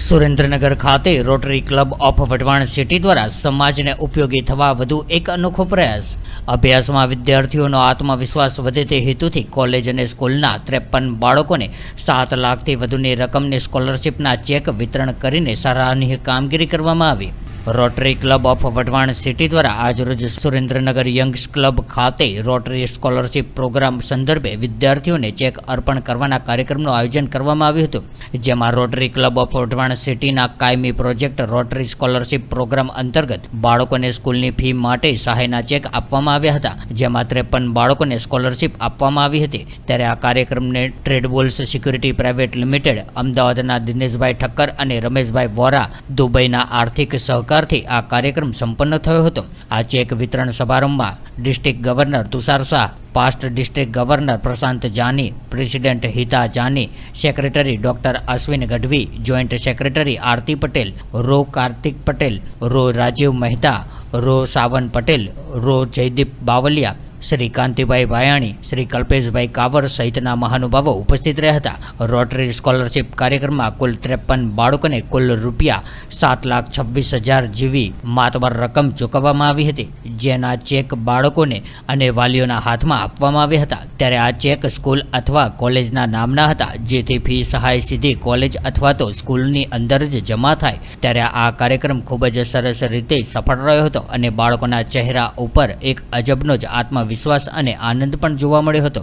સુરેન્દ્રનગર ખાતે rotary club of Wadhwan city દ્વારા સમાજને ઉપયોગી થવા વધુ એક અનોખો પ્રયાસ. અભ્યાસમાં વિદ્યાર્થીઓનો આત્મવિશ્વાસ વધે તે હેતુથી કોલેજ અને સ્કૂલના 53 બાળકોને 7 લાખથી વધુની રકમની સ્કોલરશીપના ચેક વિતરણ કરીને સરાહનીય કામગીરી કરવામાં આવી. Rotary club of Wadhwan city દ્વારા આજરોજ સુરેન્દ્રનગર યંગ્સ ક્લબ ખાતે રોટરી સ્કોલરશીપ પ્રોગ્રામ સંદર્ભે વિદ્યાર્થીઓને ચેક અર્પણ કરવાના કાર્યક્રમનું આયોજન કરવામાં આવ્યું હતું, જેમાં રોટરી ક્લબ ઓફ વઢવાણ સિટીના કાયમી પ્રોજેક્ટ રોટરી સ્કોલરશીપ પ્રોગ્રામ અંતર્ગત બાળકોને સ્કૂલની ફી માટે સહાયના ચેક આપવામાં આવ્યા હતા, જેમાં 53 બાળકોને સ્કોલરશીપ આપવામાં આવી હતી. ત્યારે આ કાર્યક્રમને ટ્રેડબોલ્સ સિક્યુરિટી પ્રાઇવેટ લિમિટેડ, અમદાવાદના દિનેશભાઈ ઠક્કર અને રમેશભાઈ વોરા, દુબઈના આર્થિક સહકાર થી આ કાર્યક્રમ સંપન્ન થયો હતો. આ ચેક વિતરણ સમારંભમાં district governor Tushar Shah, past district governor Prashant Jani, president Hita Jani, secretary doctor Ashwin Gadhvi, joint secretary Aarti Patel, રો કાર્તિક પટેલ, રો રાજીવ મહેતા, રો સાવન પટેલ, રો જયદીપ બાવલિયા, શ્રી કાંતિભાઈ ભાયાણી, શ્રી કલ્પેશભાઈ કાવર સહિતના મહાનુભાવો ઉપસ્થિત રહ્યા હતા. રોટરી સ્કોલરશીપ કાર્યક્રમમાં કુલ 53 બાળકોને કુલ ₹7,26,000 જેવી માતબર રકમ ચૂકવવામાં આવી હતી, જેના ચેક બાળકોને અને વાલીઓના હાથમાં આપવામાં આવ્યા હતા. ત્યારે આ ચેક સ્કૂલ અથવા કોલેજના નામના હતા, જેથી ફી સહાય સીધી કોલેજ અથવા તો સ્કૂલની અંદર જ જમા થાય. ત્યારે આ કાર્યક્રમ ખૂબ જ સરસ રીતે સફળ રહ્યો હતો અને બાળકોના ચહેરા ઉપર એક અજબનો જ આત્મવિશ્વાસ અને आनंद पण जोवा मळ्यो हतो.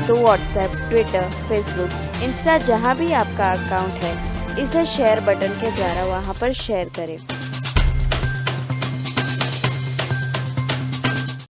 तो व्हाट्सएप, ट्विटर, फेसबुक, इंस्टा जहाँ भी आपका अकाउंट है, इसे शेयर बटन के द्वारा वहाँ पर शेयर करें.